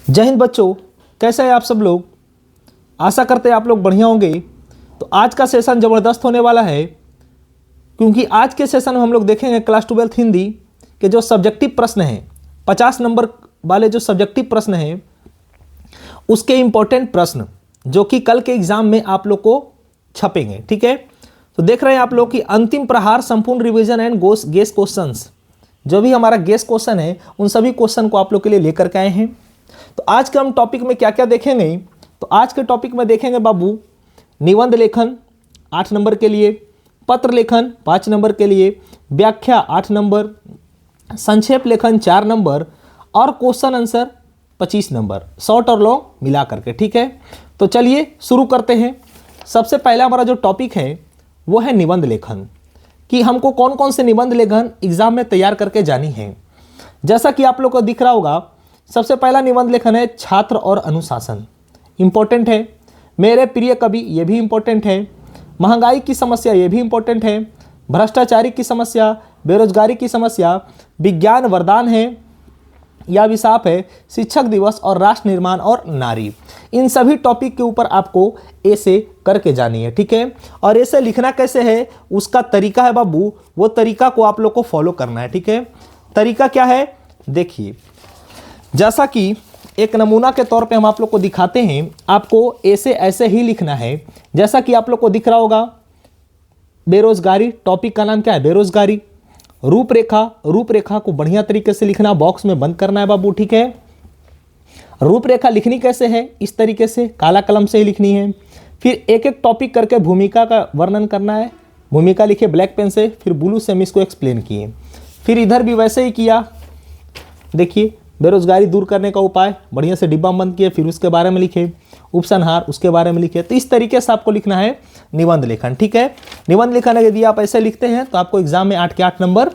जय हिंद बच्चों, कैसे हैं आप सब लोग। आशा करते हैं आप लोग बढ़िया होंगे। तो आज का सेशन ज़बरदस्त होने वाला है, क्योंकि आज के सेशन में हम लोग देखेंगे क्लास 12 हिंदी के जो सब्जेक्टिव प्रश्न हैं, 50 नंबर वाले जो सब्जेक्टिव प्रश्न हैं, उसके इम्पोर्टेंट प्रश्न जो कि कल के एग्जाम में आप लोग को छपेंगे। ठीक है, तो देख रहे हैं आप लोग कि अंतिम प्रहार, संपूर्ण रिवीजन एंड गेस क्वेश्चंस, जो भी हमारा गेस क्वेश्चन है उन सभी क्वेश्चन को आप लोग के लिए लेकर के आए हैं। तो आज के हम टॉपिक में क्या क्या देखेंगे, तो आज के टॉपिक में देखेंगे बाबू निबंध लेखन 8 नंबर के लिए, पत्र लेखन 5 नंबर के लिए, व्याख्या 8 नंबर, संक्षेप लेखन 4 नंबर और क्वेश्चन आंसर 25 नंबर, शॉर्ट और लॉन्ग मिला करके। ठीक है, तो चलिए शुरू करते हैं। सबसे पहला हमारा जो टॉपिक है वो है निबंध लेखन, कि हमको कौन कौन से निबंध लेखन एग्जाम में तैयार करके जानी है। जैसा कि आप लोग को दिख रहा होगा, सबसे पहला निबंध लेखन है छात्र और अनुशासन, इंपॉर्टेंट है। मेरे प्रिय कवि, ये भी इंपॉर्टेंट है। महंगाई की समस्या, ये भी इंपॉर्टेंट है। भ्रष्टाचारी की समस्या, बेरोजगारी की समस्या, विज्ञान वरदान है या अभिशाप है, शिक्षक दिवस और राष्ट्र निर्माण और नारी, इन सभी टॉपिक के ऊपर आपको ऐसे करके जानी है। ठीक है, और ऐसे लिखना कैसे है उसका तरीका है बाबू, वो तरीका को आप लोग को फॉलो करना है। ठीक है, तरीका क्या है देखिए, जैसा कि एक नमूना के तौर पे हम आप लोग को दिखाते हैं, आपको ऐसे ही लिखना है। जैसा कि आप लोग को दिख रहा होगा, बेरोजगारी, टॉपिक का नाम क्या है बेरोजगारी। रूपरेखा को बढ़िया तरीके से लिखना, बॉक्स में बंद करना है बाबू। ठीक है, रूपरेखा लिखनी कैसे है, इस तरीके से काला कलम से ही लिखनी है। फिर एक एक टॉपिक करके भूमिका का वर्णन करना है, भूमिका लिखे ब्लैक पेन से, फिर ब्लू से हम इसको एक्सप्लेन किए। फिर इधर भी वैसे ही किया, देखिए बेरोजगारी दूर करने का उपाय बढ़िया से डिब्बा बंद किए, फिर उसके बारे में लिखे, उपसंहार उसके बारे में लिखे। तो इस तरीके से आपको लिखना है निबंध लेखन। ठीक है, निबंध लेखन यदि आप ऐसे लिखते हैं तो आपको एग्जाम में 8 के 8 नंबर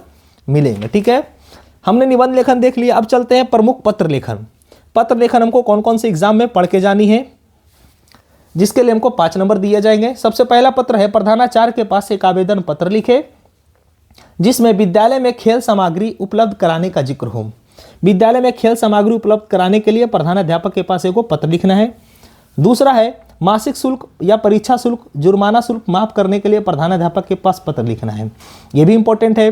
मिलेंगे। ठीक है, हमने निबंध लेखन देख लिया। अब चलते हैं प्रमुख पत्र लेखन। पत्र लेखन हमको कौन कौन से एग्जाम में पढ़ के जानी है, जिसके लिए हमको 5 नंबर दिए जाएंगे। सबसे पहला पत्र है, प्रधानाचार्य के पास एक आवेदन पत्र लिखे जिसमें विद्यालय में खेल सामग्री उपलब्ध कराने का जिक्र हो। विद्यालय में खेल सामग्री उपलब्ध कराने के लिए प्रधानाध्यापक के पास एक पत्र लिखना है। दूसरा है, मासिक शुल्क या परीक्षा शुल्क, जुर्माना शुल्क माफ करने के लिए प्रधानाध्यापक के पास पत्र लिखना है, यह भी इंपॉर्टेंट है।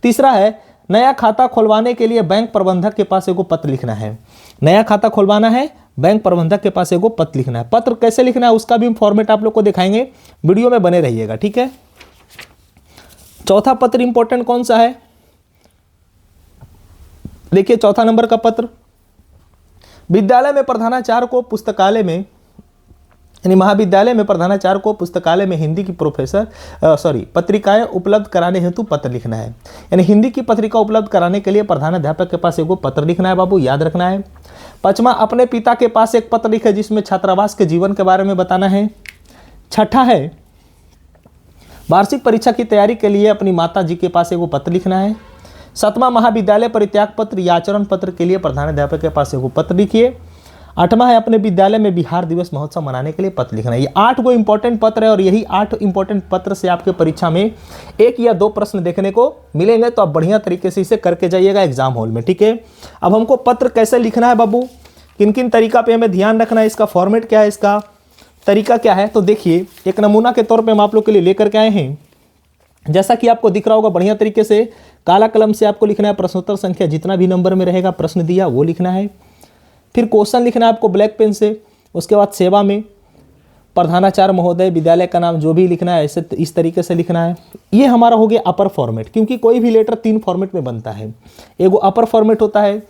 तीसरा है, नया खाता खुलवाने के लिए बैंक प्रबंधक के पास एक पत्र लिखना है। नया खाता खुलवाना है, बैंक प्रबंधक के पास एक पत्र लिखना है। पत्र कैसे लिखना है उसका भी फॉर्मेट आप लोग को दिखाएंगे, वीडियो में बने रहिएगा। ठीक है, चौथा पत्र इंपॉर्टेंट कौन सा है, देखिए चौथा नंबर का पत्र, विद्यालय में प्रधानाचार्य को पुस्तकालय में, यानी महाविद्यालय में प्रधानाचार्य को पुस्तकालय में हिंदी की पत्रिकाएं उपलब्ध कराने हेतु पत्र लिखना है। यानी हिंदी की पत्रिका उपलब्ध कराने के लिए प्रधानाध्यापक के पास एक पत्र लिखना है बाबू, याद रखना है। पांचवा, अपने पिता के पास एक पत्र लिखे जिसमें छात्रावास के जीवन के बारे में बताना है। छठा है, वार्षिक परीक्षा की तैयारी के लिए अपनी माता जी के पास एक पत्र लिखना है। सातवां, महाविद्यालय परित्याग पत्र या आचरण पत्र के लिए प्रधानाध्यापक के पास एक पत्र लिखिए। आठवां है, अपने विद्यालय में बिहार दिवस महोत्सव मनाने के लिए पत्र लिखना है। ये 8 गो इंपॉर्टेंट पत्र है और यही 8 इंपॉर्टेंट पत्र से आपके परीक्षा में 1 या 2 प्रश्न देखने को मिलेंगे। तो आप बढ़िया तरीके से इसे करके जाइएगा एग्जाम हॉल में। ठीक है, अब हमको पत्र कैसे लिखना है बाबू, किन किन तरीका पे हमें ध्यान रखना है, इसका फॉर्मेट क्या है, इसका तरीका क्या है। तो देखिए, एक नमूना के तौर पर हम आप लोग के लिए लेकर के आए हैं। जैसा कि आपको दिख रहा होगा, बढ़िया तरीके से काला कलम से आपको लिखना है, प्रश्नोत्तर संख्या जितना भी नंबर में रहेगा प्रश्न दिया वो लिखना है। फिर क्वेश्चन लिखना है आपको ब्लैक पेन से। उसके बाद सेवा में प्रधानाचार्य महोदय, विद्यालय का नाम, जो भी लिखना है ऐसे इस तरीके से लिखना है। ये हमारा हो गया अपर फॉर्मेट, क्योंकि कोई भी लेटर 3 फॉर्मेट में बनता है। एगो अपर फॉर्मेट होता है,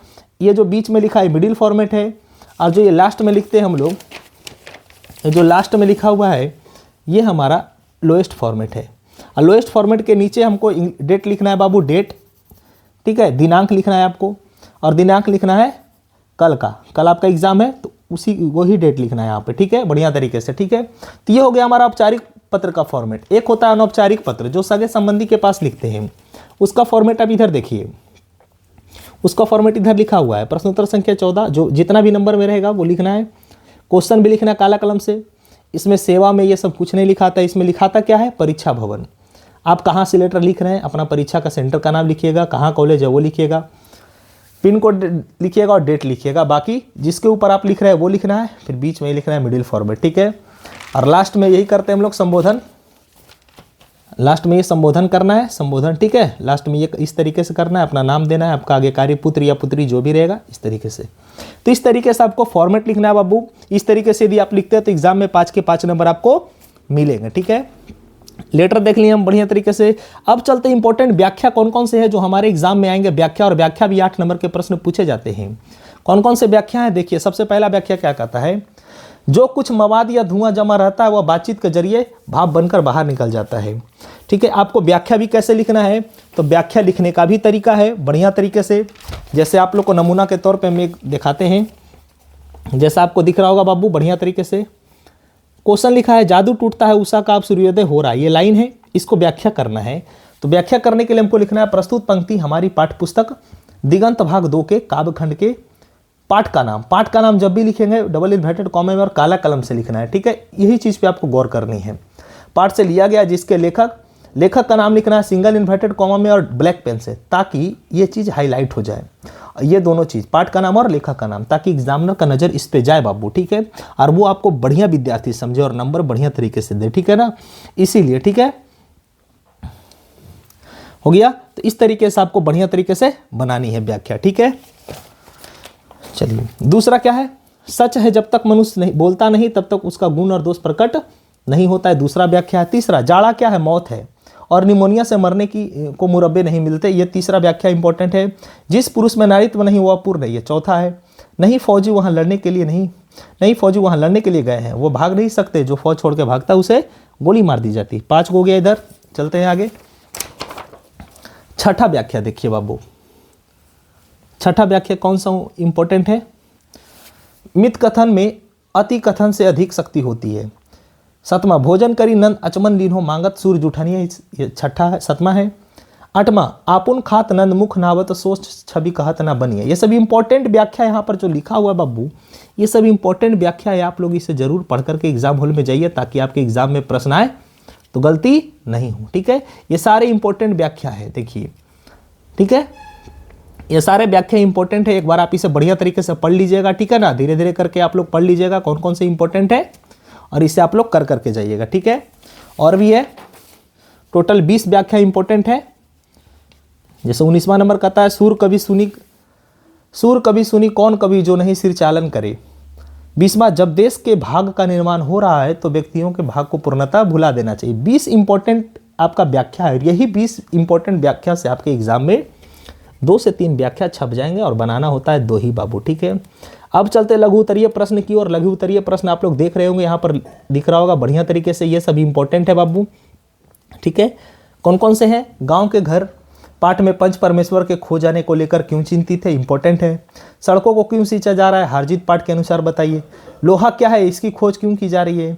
ये जो बीच में लिखा है मिडिल फॉर्मेट है, और जो ये लास्ट में लिखते हैं हम लोग, जो लास्ट में लिखा हुआ है ये हमारा लोएस्ट फॉर्मेट है। और लोएस्ट फॉर्मेट के नीचे हमको डेट लिखना है बाबू, डेट। ठीक है, दिनांक लिखना है आपको, और दिनांक लिखना है कल का, कल आपका एग्जाम है तो उसी वही डेट लिखना है यहाँ पे। ठीक है, बढ़िया तरीके से। ठीक है, तो ये हो गया हमारा औपचारिक पत्र का फॉर्मेट। एक होता है अनौपचारिक पत्र, जो सगे संबंधी के पास लिखते हैं, उसका फॉर्मेट आप इधर देखिए, उसका फॉर्मेट इधर लिखा हुआ है। प्रश्नोत्तर संख्या 14, जो जितना भी नंबर में रहेगा वो लिखना है। क्वेश्चन भी लिखना है काला कलम से। इसमें सेवा में ये सब कुछ नहीं लिखा था, इसमें लिखा था क्या है, परीक्षा भवन। आप कहाँ से लेटर लिख रहे हैं, अपना परीक्षा का सेंटर का नाम लिखिएगा, कहाँ कॉलेज है वो लिखिएगा। पिन कोड लिखिएगा और डेट लिखिएगा। बाकी जिसके ऊपर आप लिख रहे हैं वो लिखना है, फिर बीच में ही लिखना है मिडिल फॉर्मेट, ठीक है। और लास्ट में यही करते हैं हम लोग संबोधन, लास्ट में ये संबोधन करना है, संबोधन, ठीक है। लास्ट में ये इस तरीके से करना है, अपना नाम देना है, आपका आगे कार्य पुत्र या पुत्री जो भी रहेगा इस तरीके से। तो इस तरीके से आपको फॉर्मेट लिखना है बाबू। इस तरीके से यदि आप लिखते हैं तो एग्जाम में 5 के 5 नंबर आपको मिलेंगे, ठीक है। लेटर देख लिए हम बढ़िया तरीके से। अब चलते इंपॉर्टेंट व्याख्या कौन कौन से हैं जो हमारे एग्जाम में आएंगे। व्याख्या, और व्याख्या भी 8 नंबर के प्रश्न पूछे जाते हैं। कौन कौन से व्याख्या है देखिए। सबसे पहला व्याख्या क्या कहता है, जो कुछ मवाद या धुआं जमा रहता है वह बातचीत के जरिए भाप बनकर बाहर निकल जाता है, ठीक है। आपको व्याख्या भी कैसे लिखना है, तो व्याख्या लिखने का भी तरीका है बढ़िया तरीके से। जैसे आप लोग को नमूना के तौर पे हम एक दिखाते हैं, जैसा आपको दिख रहा होगा बाबू बढ़िया तरीके से। क्वेश्चन लिखा है, जादू टूटता है उषा का अब सूर्योदय हो रहा है, ये लाइन है, इसको व्याख्या करना है। तो व्याख्या करने के लिए हमको लिखना है, प्रस्तुत पंक्ति हमारी पाठ्य पुस्तक दिगंत भाग 2 के काव्य खंड के पाठ का नाम। पाठ का नाम जब भी लिखेंगे डबल इन्वर्टेड कॉमा में और काला कलम से लिखना है, ठीक है। यही चीज़ पे आपको गौर करनी है। पाठ से लिया गया जिसके लेखक का नाम लिखना है सिंगल इन्वर्टेड कॉमा में और ब्लैक पेन से, ताकि ये चीज़ हाईलाइट हो जाए। ये दोनों चीज़, पाठ का नाम और लेखक का नाम, ताकि एग्जामिनर का नज़र इस पे जाए बाबू, ठीक है। और वो आपको बढ़िया विद्यार्थी समझे और नंबर बढ़िया तरीके से दे, ठीक है ना, इसीलिए, ठीक है। हो गया। तो इस तरीके से आपको बढ़िया तरीके से बनानी है व्याख्या, ठीक है। चलिए दूसरा क्या है, सच है जब तक मनुष्य नहीं बोलता नहीं तब तक उसका गुण और दोष प्रकट नहीं होता है, दूसरा व्याख्या है। तीसरा, जाड़ा क्या है, मौत है, और निमोनिया से मरने को मुरब्बे नहीं मिलते, ये तीसरा व्याख्या इंपॉर्टेंट है। जिस पुरुष में नारीत्व नहीं वह अपूर्ण है, ये चौथा है। नहीं फौजी वहाँ लड़ने के लिए नहीं फौजी वहाँ लड़ने के लिए गए हैं, वो भाग नहीं सकते, जो फौज छोड़ के भागता है उसे गोली मार दी जाती। 5 हो गया। इधर चलते हैं आगे। छठा व्याख्या देखिए बाबू, छठा व्याख्या कौन सा इंपॉर्टेंट है, मित कथन में अति कथन से अधिक शक्ति होती है। 7वां, भोजन करी नंद अचमन लीन हो मांगत सूर्य जुठानिया, ये छठा है, 7वां है। 8वां, आपुन खात नंद मुख नावत सोच छवि कहत ना बनिए। ये सभी इंपॉर्टेंट व्याख्या यहाँ पर जो लिखा हुआ है बाबू, ये सब इंपॉर्टेंट व्याख्या है। आप लोग इसे जरूर पढ़ करके एग्जाम हॉल में जाइए, ताकि आपके एग्जाम में प्रश्न आए तो गलती नहीं हो, ठीक है। ये सारे इंपॉर्टेंट व्याख्या है, देखिए, ठीक है। ये सारे व्याख्या इंपॉर्टेंट है, एक बार आप इसे बढ़िया तरीके से पढ़ लीजिएगा, ठीक है ना। धीरे धीरे करके आप लोग पढ़ लीजिएगा कौन कौन से इंपॉर्टेंट है, और इसे आप लोग कर करके जाइएगा, ठीक है। और भी है, टोटल 20 व्याख्या इंपॉर्टेंट है। जैसे 19वां नंबर कहता है, सूर कभी सुनी कौन कभी जो नहीं सिर चालन करे। 20वां, जब देश के भाग का निर्माण हो रहा है तो व्यक्तियों के भाग को पूर्णतः भुला देना चाहिए। 20 इंपॉर्टेंट आपका व्याख्या है, यही 20 इंपॉर्टेंट व्याख्या से आपके एग्जाम में 2 से 3 व्याख्या छप जाएंगे, और बनाना होता है 2 ही बाबू, ठीक है। अब चलते लघु उत्तरीय प्रश्न की ओर। लघु उत्तरीय प्रश्न आप लोग देख रहे होंगे, यहाँ पर दिख रहा होगा बढ़िया तरीके से, ये सभी इंपॉर्टेंट है बाबू, ठीक है। कौन कौन से हैं, गांव के घर पाठ में पंच परमेश्वर के खो जाने को लेकर क्यों चिंतित है, इंपॉर्टेंट है। सड़कों को क्यों सींचा जा रहा है, हारजीत पाठ के अनुसार बताइए। लोहा क्या है, इसकी खोज क्यों की जा रही है।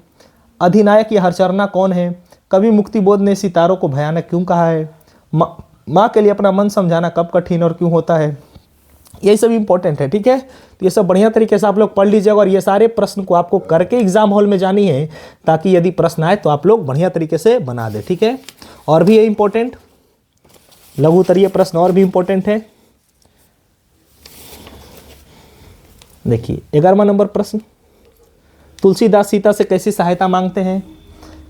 अधिनायक या हरचरना कौन है, कवि मुक्तिबोध ने सितारों को भयानक क्यों कहा है। माँ के लिए अपना मन समझाना कब कठिन और क्यों होता है। यही सब इंपॉर्टेंट है, ठीक है। तो ये सब बढ़िया तरीके से आप लोग पढ़ लीजिएगा, और ये सारे प्रश्न को आपको करके एग्जाम हॉल में जानी है, ताकि यदि प्रश्न आए तो आप लोग बढ़िया तरीके से बना दे, ठीक है। और भी है इंपॉर्टेंट लघु उत्तरीय प्रश्न, और भी इंपॉर्टेंट है। देखिए 11वां नंबर प्रश्न, तुलसीदास सीता से कैसी सहायता मांगते हैं।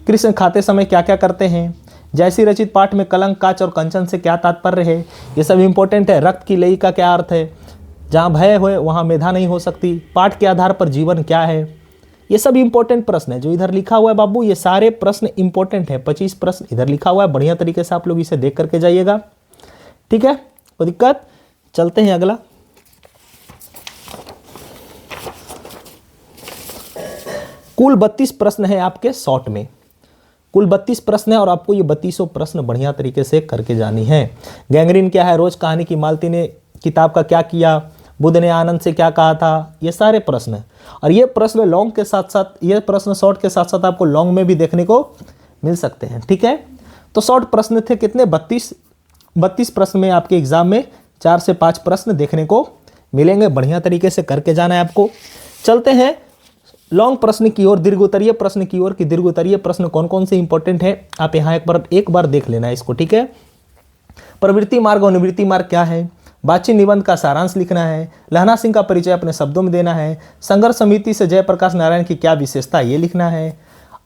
कृष्ण खाते समय क्या क्या करते हैं। जैसी रचित पाठ में कलंक, काच और कंचन से क्या तात्पर्य है। ये सब इंपॉर्टेंट है। रक्त की लई का क्या अर्थ है। जहाँ भय हो वहाँ मेधा नहीं हो सकती। पाठ के आधार पर जीवन क्या है। ये सब इंपॉर्टेंट प्रश्न है जो इधर लिखा हुआ है बाबू, ये सारे प्रश्न इंपॉर्टेंट है। 25 प्रश्न इधर लिखा हुआ है, बढ़िया तरीके से आप लोग इसे देख करके जाइएगा, ठीक है, कोई दिक्कत। चलते हैं अगला। कुल 32 प्रश्न है आपके शॉर्ट में, कुल 32 प्रश्न है, और आपको ये 32 प्रश्न बढ़िया तरीके से करके जानी है। गैंग्रीन क्या है, रोज कहानी की मालती ने किताब का क्या किया, बुद्ध ने आनंद से क्या कहा था, ये सारे प्रश्न हैं। और ये प्रश्न लॉन्ग के साथ साथ, ये प्रश्न शॉर्ट के साथ साथ आपको लॉन्ग में भी देखने को मिल सकते हैं, ठीक है। तो शॉर्ट प्रश्न थे कितने, 32 प्रश्न में आपके एग्जाम में 4 से 5 प्रश्न देखने को मिलेंगे। बढ़िया तरीके से करके जाना है आपको। चलते हैं लॉन्ग प्रश्न की ओर, दीर्घोत्तरीय प्रश्न की ओर, कि दीर्घोत्तरीय प्रश्न कौन कौन से इंपॉर्टेंट है। आप यहाँ एक बार देख लेना है इसको, ठीक है। प्रवृत्ति मार्ग और निवृत्ति मार्ग क्या है, बातचीत निबंध का सारांश लिखना है, लहना सिंह का परिचय अपने शब्दों में देना है, संघर्ष समिति से जयप्रकाश नारायण की क्या विशेषता ये लिखना है,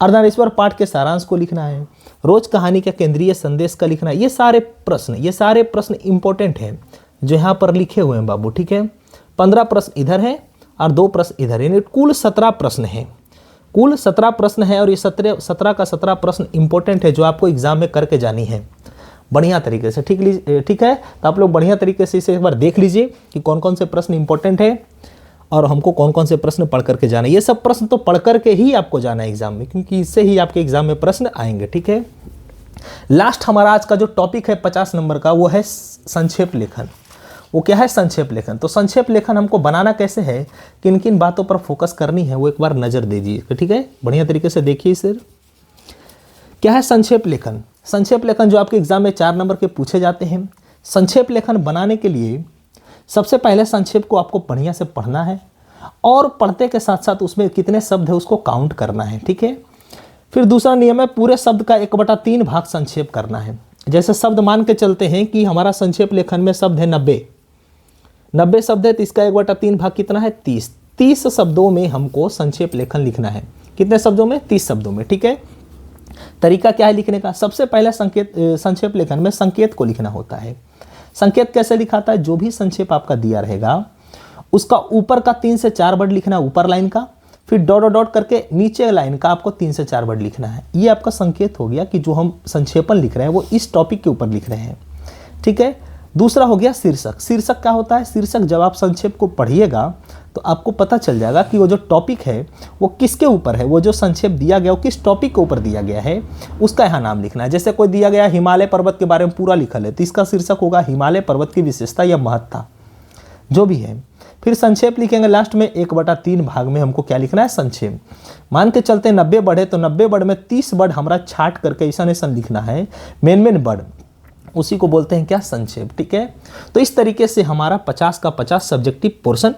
अर्धनारीश्वर पाठ के सारांश को लिखना है, रोज कहानी के केंद्रीय संदेश का लिखना है। ये सारे प्रश्न इंपॉर्टेंट हैं जो यहाँ पर लिखे हुए हैं बाबू, ठीक है। 15 प्रश्न इधर हैं और 2 प्रश्न इधर, यानी कुल 17 प्रश्न हैं। कुल 17 प्रश्न है और ये 17 का 17 प्रश्न इंपॉर्टेंट है जो आपको एग्जाम में करके जानी है बढ़िया तरीके से, ठीक है। तो आप लोग बढ़िया तरीके से इसे एक बार देख लीजिए कि कौन कौन से प्रश्न इंपॉर्टेंट है और हमको कौन कौन से प्रश्न पढ़ करके जाना है। ये सब प्रश्न तो पढ़ करके ही आपको जाना है एग्जाम में, क्योंकि इससे ही आपके एग्जाम में प्रश्न आएंगे, ठीक है। लास्ट हमारा आज का जो टॉपिक है 50 नंबर का, वो है संक्षेप लेखन। वो क्या है? संक्षेप लेखन। तो संक्षेप लेखन हमको बनाना कैसे है, किन किन बातों पर फोकस करनी है, वो एक बार नज़र दीजिए, ठीक है। बढ़िया तरीके से देखिए इसे। क्या है संक्षेप लेखन? संक्षेप लेखन जो आपके एग्जाम में 4 नंबर के पूछे जाते हैं। संक्षेप लेखन बनाने के लिए सबसे पहले संक्षेप को आपको बढ़िया से पढ़ना है और पढ़ते के साथ साथ उसमें कितने शब्द है उसको काउंट करना है, ठीक है। फिर दूसरा नियम है पूरे शब्द का 1/3 भाग संक्षेप करना है। जैसे शब्द मान के चलते हैं कि हमारा संक्षेप लेखन में शब्द है 90 शब्द है, तो इसका 1/3 भाग कितना है? 30 शब्दों में हमको संक्षेप लेखन लिखना है। कितने शब्दों में? 30 शब्दों में, ठीक है। तरीका क्या है लिखने का? सबसे पहले संक्षेप लेखन में संकेत को लिखना होता है। संकेत कैसे लिखाता है? जो भी संक्षेप आपका दिया रहेगा उसका ऊपर का 3 से 4 वर्ड लिखना, ऊपर लाइन का, फिर डॉट करके नीचे लाइन का आपको 3 से 4 वर्ड लिखना है। ये आपका संकेत हो गया कि जो हम संक्षेपण लिख रहे हैं वो इस टॉपिक के ऊपर लिख रहे हैं, ठीक है। दूसरा हो गया शीर्षक। शीर्षक क्या होता है? शीर्षक जब आप संक्षेप को पढ़िएगा तो आपको पता चल जाएगा कि वो जो टॉपिक है वो किसके ऊपर है, वो जो संक्षेप दिया गया वो किस टॉपिक के ऊपर दिया गया है, उसका यहाँ नाम लिखना है। जैसे कोई दिया गया हिमालय पर्वत के बारे में पूरा लिखल है तो इसका शीर्षक होगा हिमालय पर्वत की विशेषता या महत्ता, जो भी है। फिर संक्षेप लिखेंगे लास्ट में 1/3 भाग में हमको क्या लिखना है? संक्षेप। मान के चलते 90 वर्ड है तो 90 वर्ड में 30 वर्ड हमारा छाट करके ऐसा लिखना है, मेन वर्ड, उसी को बोलते हैं क्या? संक्षेप, ठीक है। तो इस तरीके से हमारा 50 का 50 सब्जेक्टिव पोर्शन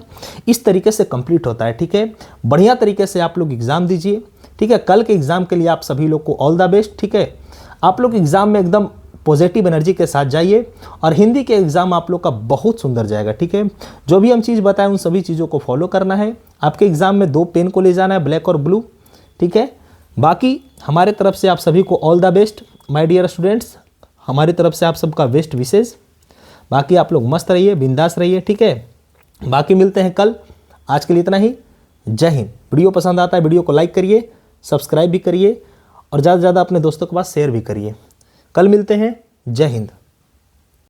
इस तरीके से कंप्लीट होता है, ठीक है। बढ़िया तरीके से आप लोग एग्जाम दीजिए, ठीक है। कल के एग्जाम के लिए आप सभी लोग को ऑल द बेस्ट, ठीक है। आप लोग एग्जाम में एकदम पॉजिटिव एनर्जी के साथ जाइए और हिंदी के एग्जाम आप लोग का बहुत सुंदर जाएगा, ठीक है। जो भी हम चीज़ बताएं उन सभी चीज़ों को फॉलो करना है। आपके एग्जाम में 2 पेन को ले जाना है, ब्लैक और ब्लू, ठीक है। बाकी हमारे तरफ से आप सभी को all the best my dear students, हमारी तरफ से आप सबका बेस्ट विशेष। बाकी आप लोग मस्त रहिए, बिंदास रहिए, ठीक है। बाकी मिलते हैं कल। आज के लिए इतना ही। जय हिंद। वीडियो पसंद आता है वीडियो को लाइक करिए, सब्सक्राइब भी करिए और ज़्यादा से ज़्यादा अपने दोस्तों के पास शेयर भी करिए। कल मिलते हैं। जय हिंद।